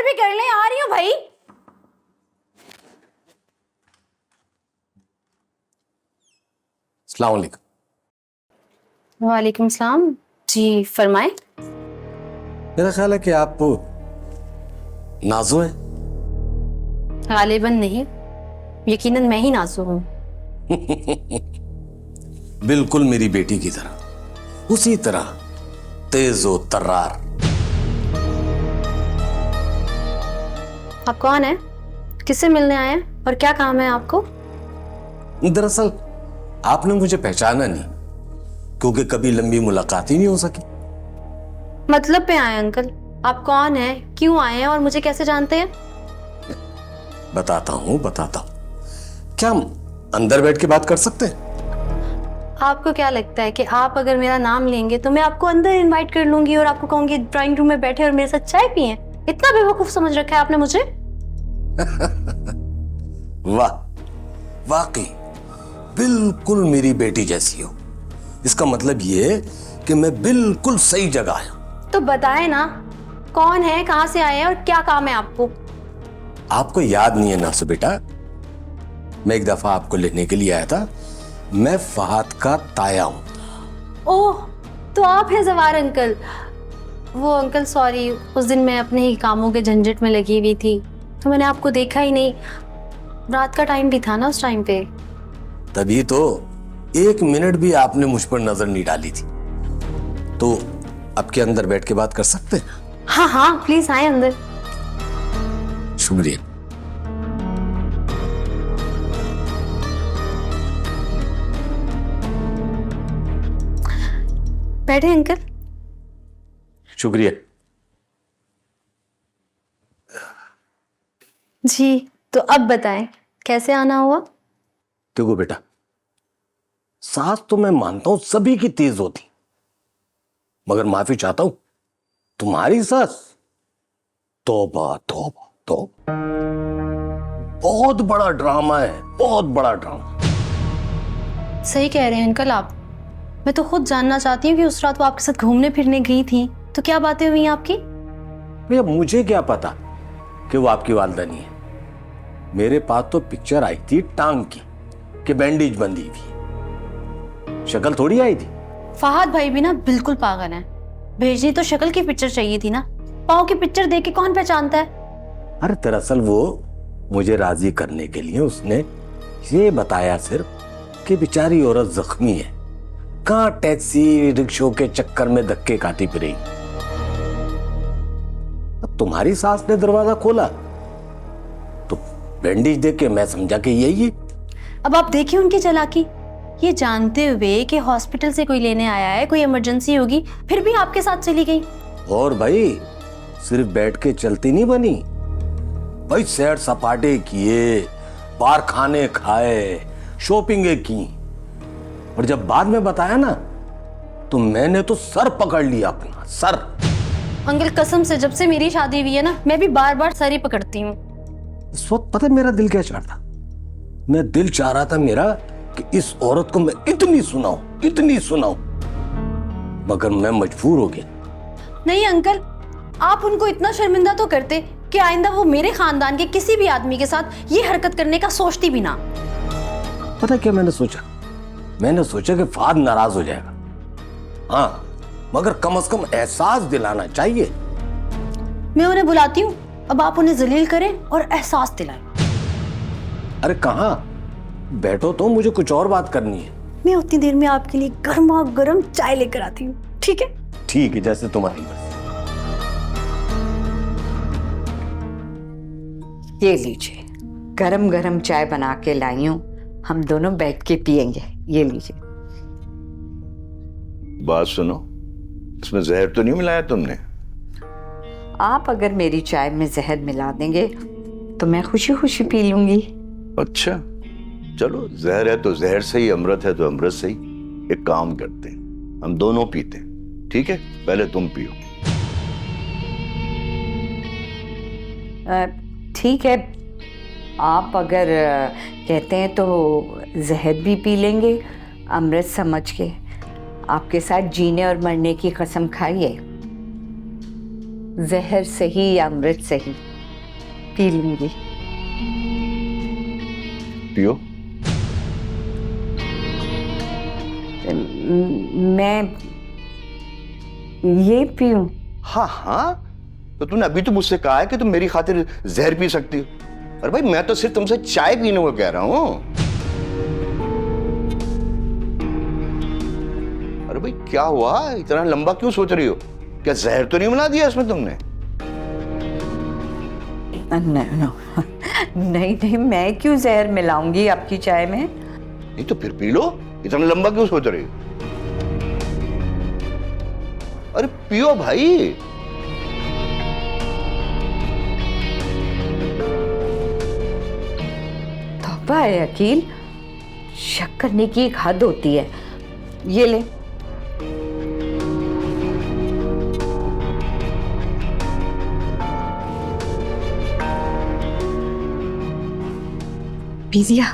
भी कर लें, आ रही हूँ भाई। अस्सलाम वालेकुम। वालेकुम सलाम। जी फरमाएं। मेरा ख्याल है कि आप नाज़ो हैं। गालिबन नहीं, यकीनन मैं ही नाज़ो हूँ। बिल्कुल मेरी बेटी की तरह, उसी तरह तेज व तर्रार। आप कौन है, किससे मिलने आए हैं और क्या काम है आपको? दरअसल आपने मुझे पहचाना नहीं, क्योंकि कभी लंबी मुलाकात ही नहीं हो सकी। मतलब पे आए अंकल, आप कौन हैं, क्यों आए हैं और मुझे कैसे जानते हैं? बताता हूँ। क्या हम अंदर बैठ के बात कर सकते हैं? आपको क्या लगता है कि आप अगर मेरा नाम लेंगे तो मैं आपको अंदर इनवाइट कर लूंगी और आपको कहूंगी ड्राइंग रूम में बैठे और मेरे साथ चाय पिए? इतना बेवकूफ समझ रखा है आपने मुझे? वाह, वाकई बिल्कुल मेरी बेटी जैसी हो। इसका मतलब ये कि मैं बिल्कुल सही जगह आया। तो बताए ना, कौन है, कहां से आए हैं और क्या काम है आपको? आपको याद नहीं है ना बेटा, मैं एक दफा आपको लेने के लिए आया था। मैं फहद का ताया हूं। ओह, तो आप हैं जवार अंकल। वो अंकल सॉरी, उस दिन मैं अपने ही कामों के झंझट में लगी हुई थी तो मैंने आपको देखा ही नहीं। रात का टाइम भी था ना उस टाइम पे। तभी तो एक मिनट भी आपने मुझ पर नजर नहीं डाली थी। तो अब के अंदर बैठ के बात कर सकते हैं? हाँ हाँ, प्लीज आए अंदर। शुक्रिया। बैठे अंकल। शुक्रिया। जी, तो अब बताएं कैसे आना हुआ? देखो बेटा, सास तो मैं मानता हूं सभी की तेज होती, मगर माफी चाहता हूं, तुम्हारी सास तौबा तौबा तौबा, बहुत बड़ा ड्रामा है, बहुत बड़ा ड्रामा। सही कह रहे हैं अंकल आप। मैं तो खुद जानना चाहती हूँ कि उस रात वो आपके साथ घूमने फिरने गई थी तो क्या बातें हुई आपकी? भैया मुझे क्या पता कि वो आपकी वालदा नहीं है। मेरे पास तो पिक्चर आई थी टांग की कि बैंडेज बंधी हुई, शक्ल थोड़ी आई थी। फहद भाई भी ना बिल्कुल पागल है। भेजनी तो शक्ल की पिक्चर चाहिए थी ना, पाँव की पिक्चर देख के कौन पहचानता है? अरे दरअसल वो मुझे राजी करने के लिए उसने ये बताया सिर्फ कि बेचारी औरत जख्मी है, कहां टैक्सी रिक्शों के चक्कर में धक्के खाती फिरेगी। अब तुम्हारी सास ने दरवाजा खोला तो बैंडेज देख के मैं समझा कि यही है। अब आप देखिए उनकी चालाकी, ये जानते हुए कि हॉस्पिटल से कोई लेने आया है, कोई इमरजेंसी होगी, फिर भी आपके साथ चली गई। और भाई सिर्फ बैठ के चलती नहीं बनी भाई, सैर सपाटे किए, बाहर खाने खाए, शॉपिंगे की, और जब बाद में बताया ना तो मैंने तो सर पकड़ लिया अपना सर। अंकल कसम से जब से मेरी शादी हुई है ना, मैं भी बार बार सर ही पकड़ती हूँ। इस वक्त पता है मेरा दिल क्या चाह रहा था? मैं दिल चाह रहा था मेरा कि इस औरत को मैं इतनी सुनाऊं, मगर मैं मजबूर हो गया। नहीं अंकल, आप उनको इतना शर्मिंदा तो करते कि आइंदा वो मेरे खानदान के किसी भी आदमी के साथ ये हरकत करने का सोचती भी ना। पता क्या मैंने सोचा? मैंने सोचा कि फहद नाराज हो जाएगा, हाँ, मगर कम से कम एहसास दिलाना चाहिए। मैं उन्हें बुलाती हूँ, अब आप उन्हें जलील करें और एहसास दिलाएं। अरे कहाँ, बैठो तो, मुझे कुछ और बात करनी है। मैं उतनी देर में आपके लिए गर्मा गर्म चाय लेकर आती हूँ, ठीक है? ठीक है, जैसे तुम्हारी मर्जी। ये लीजिए, गरम गरम चाय बना के लाई हूं, हम दोनों बैठ के पियेंगे। ये लीजिए। बात सुनो, इसमें जहर तो नहीं मिलाया तुमने? आप अगर मेरी चाय में जहर मिला देंगे तो मैं खुशी खुशी पी लूंगी। अच्छा चलो, जहर है तो जहर सही, अमृत है तो अमृत सही। एक काम करते हैं, हम दोनों पीते हैं, ठीक है? पहले तुम पियो। ठीक है, आप अगर कहते हैं तो जहर भी पी लेंगे अमृत समझ के। आपके साथ जीने और मरने की कसम खाइए, जहर सही या अमृत सही, पी लूंगी। पियो। मैं ये पीऊं? हाँ हाँ, तो तूने अभी तो मुझसे कहा है कि तुम मेरी खातिर जहर पी सकती हो। अरे भाई मैं तो सिर्फ तुमसे चाय पीने को कह रहा हूं। अरे भाई क्या हुआ, इतना लंबा क्यों सोच रही हो? क्या जहर तो नहीं मिला दिया इसमें तुमने? नहीं नहीं, मैं क्यों जहर मिलाऊंगी आपकी चाय में? नहीं तो फिर पी लो, इतना लंबा क्यों सोच रही हो? अरे पियो भाई। तौबा है अकील, शक करने की एक हद होती है। ये ले। पी लिया?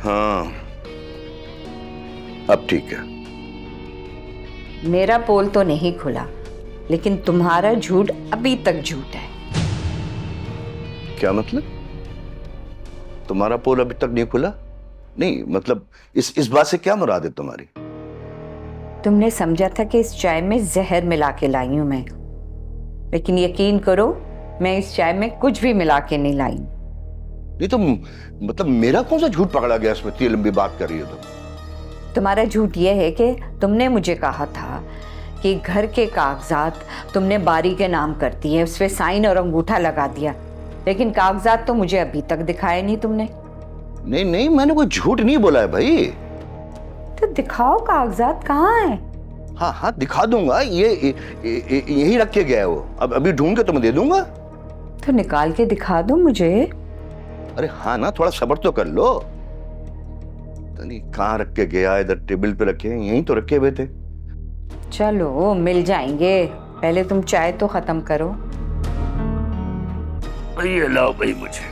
हाँ अब ठीक है। मेरा पोल तो नहीं खुला, लेकिन तुम्हारा झूठ अभी तक झूठ है। क्या मतलब? तुम्हारा पोल अभी तक नहीं खुला? नहीं मतलब इस बात से क्या मुराद है तुम्हारी? तुमने समझा था कि इस चाय में जहर मिला के लाई हूं मैं, लेकिन यकीन करो मैं इस चाय में कुछ भी मिला के नहीं लाई। नहीं तो मतलब मेरा कौन सा झूठ पकड़ा गया इसमें? इतनी लंबी बात कर रही हो तुम। तुम्हारा झूठ यह है कि तुमने मुझे कहा था कि घर के कागजात तुमने बारी के नाम कर दिए, उस पे साइन और अंगूठा लगा दिया, लेकिन कागजात तो मुझे अभी तक दिखाए नहीं तुमने। नहीं नहीं, मैंने कोई झूठ नहीं बोला है भाई। तो दिखाओ कागजात कहाँ हैं? हाँ हाँ दिखा दूंगा, ये यही रख के गया है वो। अब अभी ढूंढ के तुम्हें दे दूंगा। तो निकाल के दिखा दो मुझे। अरे हाँ ना, थोड़ा सब्र तो कर लो। नहीं कहाँ रख के गया? इधर टेबल पे रखे हैं, यहीं तो रखे हुए थे। चलो मिल जाएंगे, पहले तुम चाय तो खत्म करो। ये लाओ भाई मुझे।